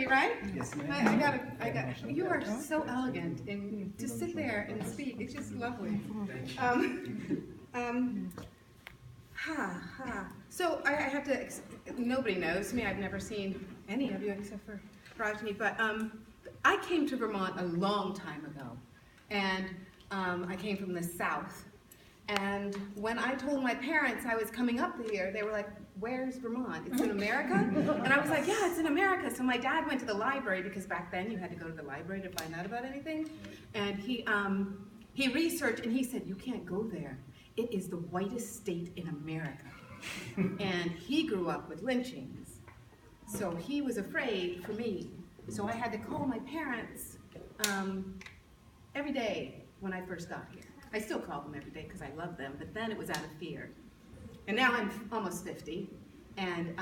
me, right? Yes, ma'am. I got. You are so elegant, and to sit there and speak, it's just lovely. So I have to. Nobody knows me. I've never seen any of you except for Rajni. But I came to Vermont a long time ago, and I came from the South. And when I told my parents I was coming up here, they were like, "Where's Vermont? It's in America?" And I was like, "Yeah, it's in America." So my dad went to the library, because back then you had to go to the library to find out about anything. And he researched, and he said, "You can't go there. It is the whitest state in America." And he grew up with lynchings. So he was afraid for me. So I had to call my parents every day when I first got here. I still call them every day because I love them, but then it was out of fear. And now I'm almost 50, and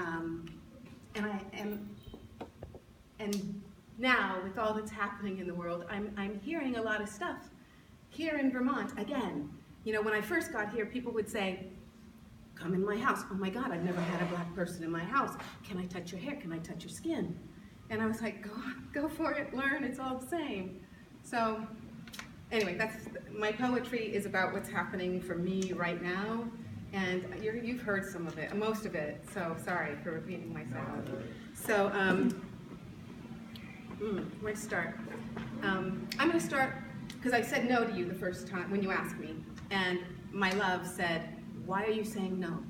now with all that's happening in the world, I'm hearing a lot of stuff here in Vermont again. You know, when I first got here, people would say, "Come in my house." "Oh my God, I've never had a black person in my house. Can I touch your hair? Can I touch your skin?" And I was like, go for it, learn, it's all the same. So anyway, my poetry is about what's happening for me right now, and you've heard some of it, most of it, so sorry for repeating myself. So, where to start? I'm going to start, because I said no to you the first time when you asked me, and my love said, "Why are you saying no?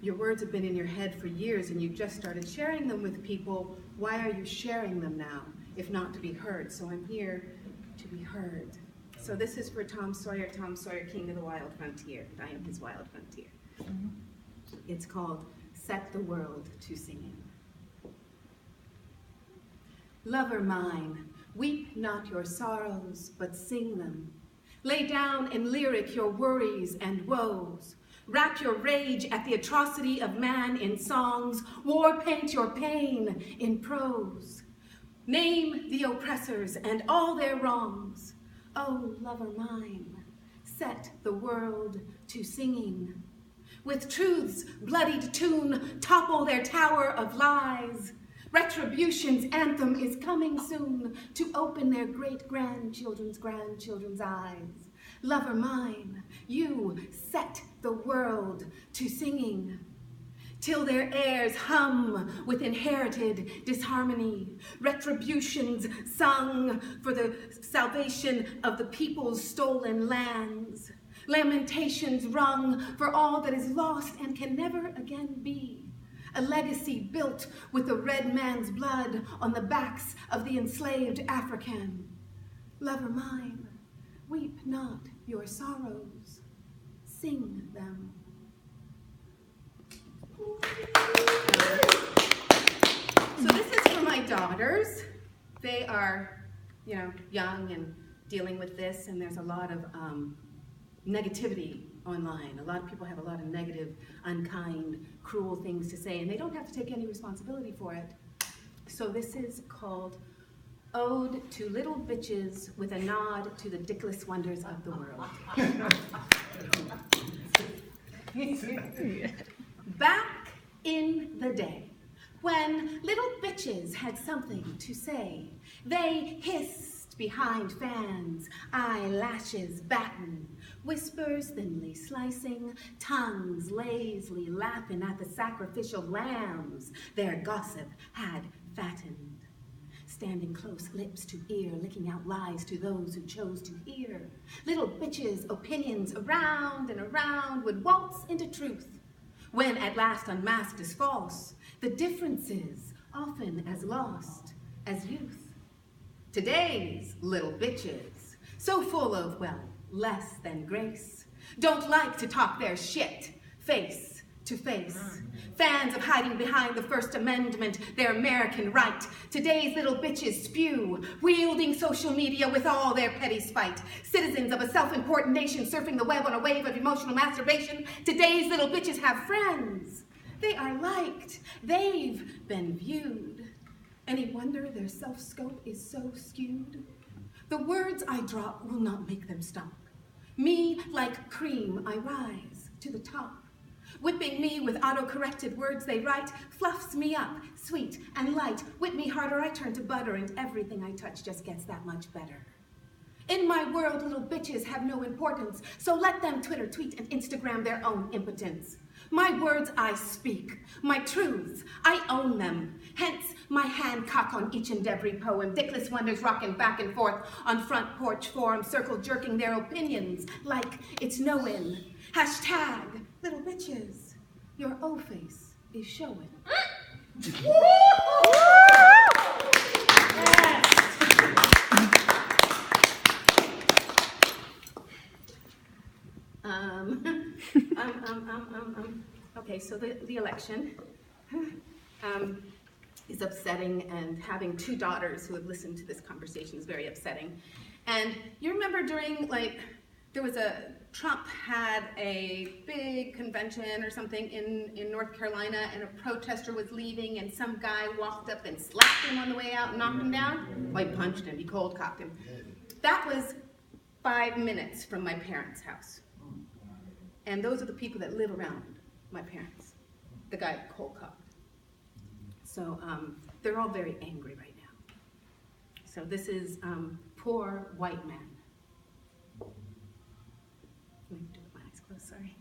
Your words have been in your head for years, and you just started sharing them with people. Why are you sharing them now, if not to be heard?" So I'm here to be heard. So this is for Tom Sawyer, King of the Wild Frontier. I am his wild frontier. It's called Set the World to Singing. Lover mine, weep not your sorrows, but sing them. Lay down in lyric your worries and woes. Wrap your rage at the atrocity of man in songs. War paint your pain in prose. Name the oppressors and all their wrongs. Oh, lover mine, set the world to singing. With truth's bloodied tune, topple their tower of lies. Retribution's anthem is coming soon to open their great-grandchildren's eyes. Lover mine, you set the world to singing. Till their airs hum with inherited disharmony. Retributions sung for the salvation of the people's stolen lands. Lamentations rung for all that is lost and can never again be. A legacy built with the red man's blood on the backs of the enslaved African. Lover mine, weep not your sorrows, sing them. So this is for my daughters. They are, young and dealing with this, and there's a lot of negativity online. A lot of people have a lot of negative, unkind, cruel things to say, and they don't have to take any responsibility for it. So this is called Ode to Little Bitches with a Nod to the Dickless Wonders of the World. Back in the day, when little bitches had something to say, they hissed behind fans, eyelashes battened, whispers thinly slicing, tongues lazily lapping at the sacrificial lambs their gossip had fattened. Standing close, lips to ear, licking out lies to those who chose to hear. Little bitches' opinions around and around would waltz into truth. When at last unmasked as false, the differences often as lost as youth. Today's little bitches, so full of, less than grace, don't like to talk their shit face to face. Fans of hiding behind the First Amendment, their American right. Today's little bitches spew, wielding social media with all their petty spite. Citizens of a self-important nation surfing the web on a wave of emotional masturbation. Today's little bitches have friends. They are liked. They've been viewed. Any wonder their self-scope is so skewed? The words I drop will not make them stop. Me, like cream, I rise to the top. whipping me with auto-corrected words they write, fluffs me up, sweet and light. Whip me harder, I turn to butter, and everything I touch just gets that much better. In my world, little bitches have no importance, so let them Twitter, tweet, and Instagram their own impotence. My words I speak, my truths, I own them. Hence, my Hancock on each and every poem. Dickless wonders rocking back and forth on front porch forum, circle jerking their opinions like it's no-in. Hashtag, little bitches, your O-face is showing. Okay, so the election is upsetting, and having two daughters who have listened to this conversation is very upsetting. And you remember during, Trump had a big convention or something in North Carolina, and a protester was leaving, and some guy walked up and slapped him on the way out and knocked him down? Well, he punched him, he cold cocked him. That was 5 minutes from my parents' house. And those are the people that live around my parents, the guy cold cocked. So they're all very angry right now. So this is Poor White Man. Let me do my eyes closed, sorry.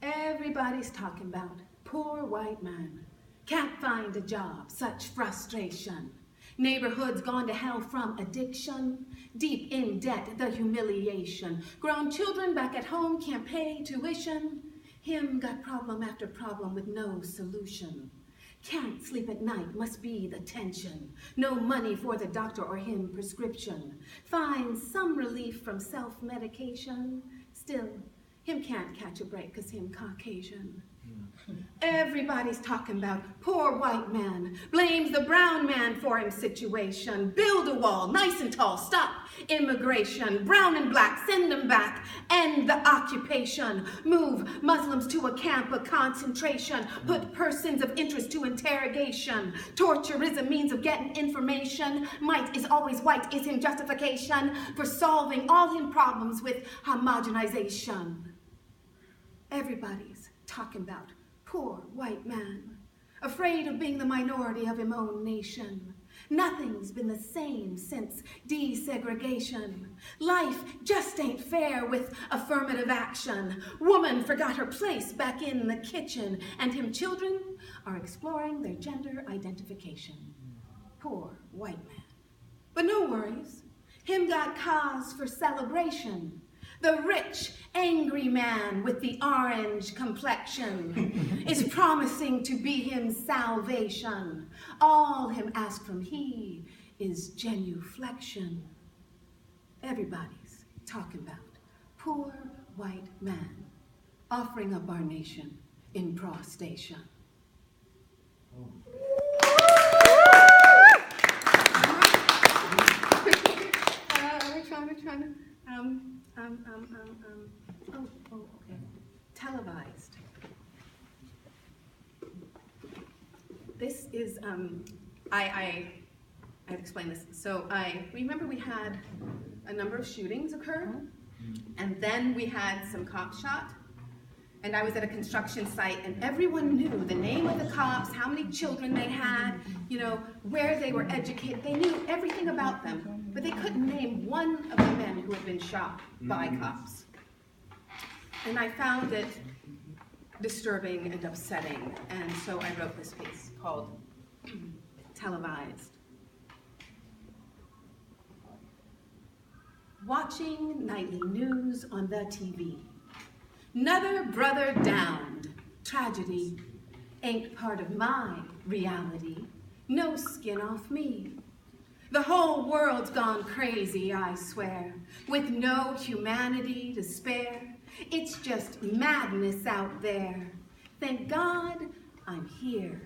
Everybody's talking about poor white man. Can't find a job, such frustration. Neighborhoods gone to hell from addiction. Deep in debt, the humiliation. Grown children back at home can't pay tuition. Him got problem after problem with no solution. Can't sleep at night, must be the tension. No money for the doctor or him prescription. Finds some relief from self-medication. Still, him can't catch a break 'cause him Caucasian. Everybody's talking about poor white man. Blames the brown man for his situation. Build a wall, nice and tall, stop immigration. Brown and black, send them back. End the occupation. Move Muslims to a camp of concentration. Put persons of interest to interrogation. Torture is a means of getting information. Might is always white is him justification for solving all him problems with homogenization. Everybody's talking about poor white man, afraid of being the minority of him own nation. Nothing's been the same since desegregation. Life just ain't fair with affirmative action. Woman forgot her place back in the kitchen, and him children are exploring their gender identification. Poor white man. But no worries, him got cause for celebration. The rich, angry man with the orange complexion is promising to be him salvation. All him ask from he is genuflection. Everybody's talking about poor white man offering up our nation in prostration. We're trying to okay. Televised. This is, I explain this. So I remember we had a number of shootings occur, and then we had some cops shot, and I was at a construction site, and everyone knew the name of the cops, how many children they had, where they were educated. They knew everything about them, but they couldn't name one of the men who had been shot by cops. And I found it disturbing and upsetting, and so I wrote this piece called Televised. Watching nightly news on the TV. Another brother downed. Tragedy ain't part of my reality. No skin off me. The whole world's gone crazy, I swear, with no humanity to spare. It's just madness out there. Thank God I'm here,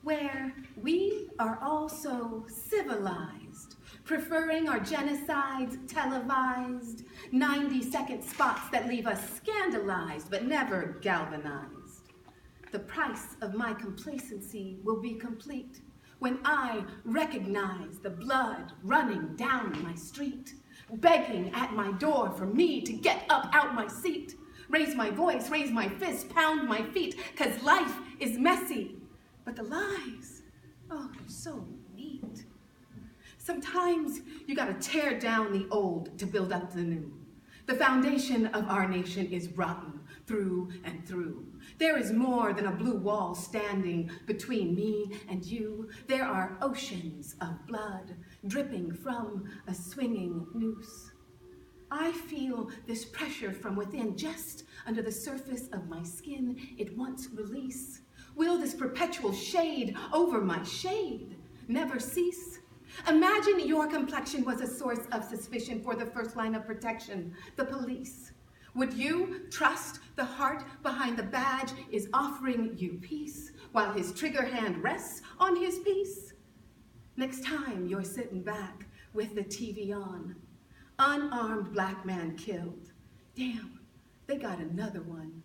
where we are all so civilized, preferring our genocides televised, 90-second spots that leave us scandalized but never galvanized. The price of my complacency will be complete when I recognize the blood running down my street, begging at my door for me to get up out my seat. raise my voice, raise my fist, pound my feet, 'cause life is messy. But the lives, oh, they're so neat. Sometimes you gotta tear down the old to build up the new. The foundation of our nation is rotten through and through. There is more than a blue wall standing between me and you. There are oceans of blood dripping from a swinging noose. I feel this pressure from within, just under the surface of my skin. It wants release. Will this perpetual shade over my shade never cease? Imagine your complexion was a source of suspicion for the first line of protection, the police. Would you trust the heart behind the badge is offering you peace while his trigger hand rests on his piece? Next time you're sitting back with the TV on, unarmed black man killed. Damn, they got another one.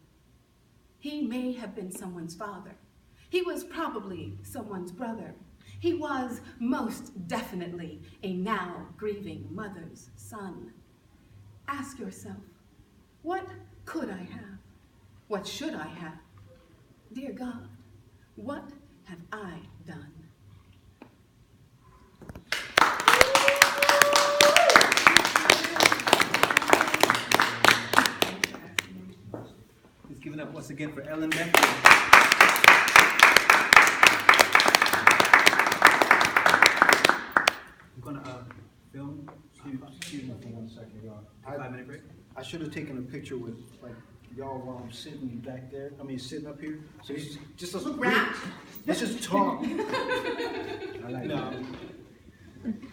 He may have been someone's father. He was probably someone's brother. He was most definitely a now grieving mother's son. Ask yourself, what could I have? What should I have? Dear God, what have I done? Please give it up once again for Ellen Metcalf. We're going to film. Excuse me for 1 second, y'all. 5-minute break. I should have taken a picture with like y'all while I'm sitting back there. I mean, sitting up here. So just let's just talk. I like No,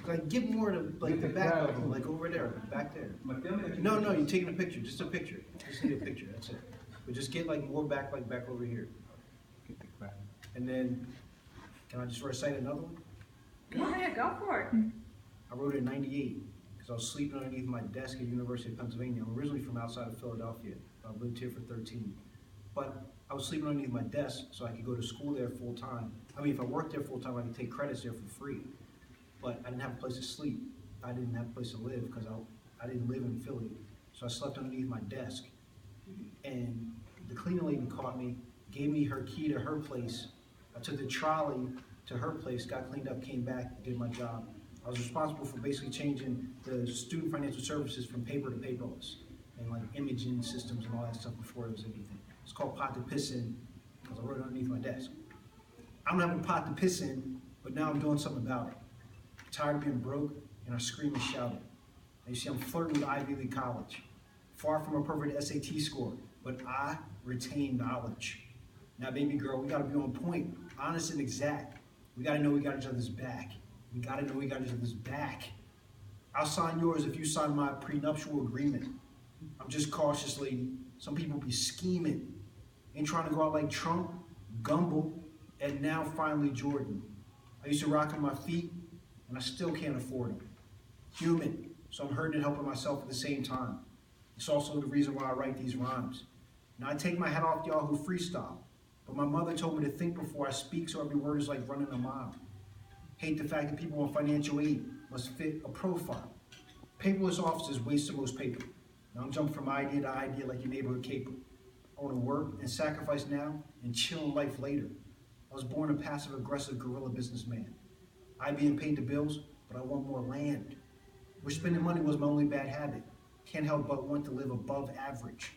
like get more to like the back of them, like over there, back there. Am I filming? No, you're taking a picture. Just a picture. Just need a picture. That's it. But just get like more back, like back over here. And then, can I just recite another one? Yeah, go for it. I wrote it in '98 because I was sleeping underneath my desk at University of Pennsylvania. I'm originally from outside of Philadelphia. I've lived here for 13. But I was sleeping underneath my desk so I could go to school there full time. I mean, if I worked there full time, I could take credits there for free. But I didn't have a place to sleep. I didn't have a place to live because I didn't live in Philly. So I slept underneath my desk. And the cleaning lady caught me, gave me her key to her place. I took the trolley to her place, got cleaned up, came back, did my job. I was responsible for basically changing the student financial services from paper to paperless and like imaging systems and all that stuff before it was anything. It's called pot to piss in because I wrote it underneath my desk. I don't have a pot to piss in, but now I'm doing something about it. I'm tired of being broke and I scream and shout it. And you see, I'm flirting with Ivy League college. Far from a perfect SAT score, but I retain knowledge. Now, baby girl, we gotta be on point, honest and exact. We gotta know we got each other's back. We gotta know we got each other's back. I'll sign yours if you sign my prenuptial agreement. I'm just cautious, lady. Some people be scheming. Ain't trying to go out like Trump, Gumble, and now finally Jordan. I used to rock on my feet, and I still can't afford them. Human, so I'm hurting and helping myself at the same time. It's also the reason why I write these rhymes. Now I take my hat off to y'all who freestyle, but my mother told me to think before I speak, so every word is like running a mile. Hate the fact that people on financial aid must fit a profile. Paperless offices waste the most paper. Now I'm jumping from idea to idea like your neighborhood caper. I want to work and sacrifice now and chill in life later. I was born a passive-aggressive guerrilla businessman. I being paid the bills, but I want more land. Wish spending money was my only bad habit. Can't help but want to live above average.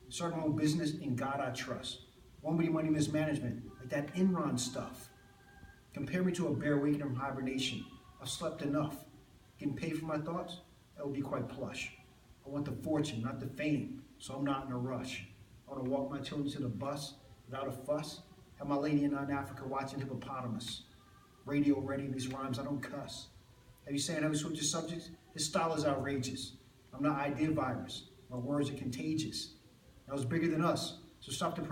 Start my own business, in God I trust. Won't be money mismanagement, like that Enron stuff. Compare me to a bear waking from hibernation. I've slept enough. Getting paid for my thoughts? That would be quite plush. I want the fortune, not the fame, so I'm not in a rush. I want to walk my children to the bus without a fuss. Have my lady in Africa watching hippopotamus. Radio ready, these rhymes, I don't cuss. Have you seen how he switches subjects? His style is outrageous. I'm not idea virus. My words are contagious. That was bigger than us, so stop the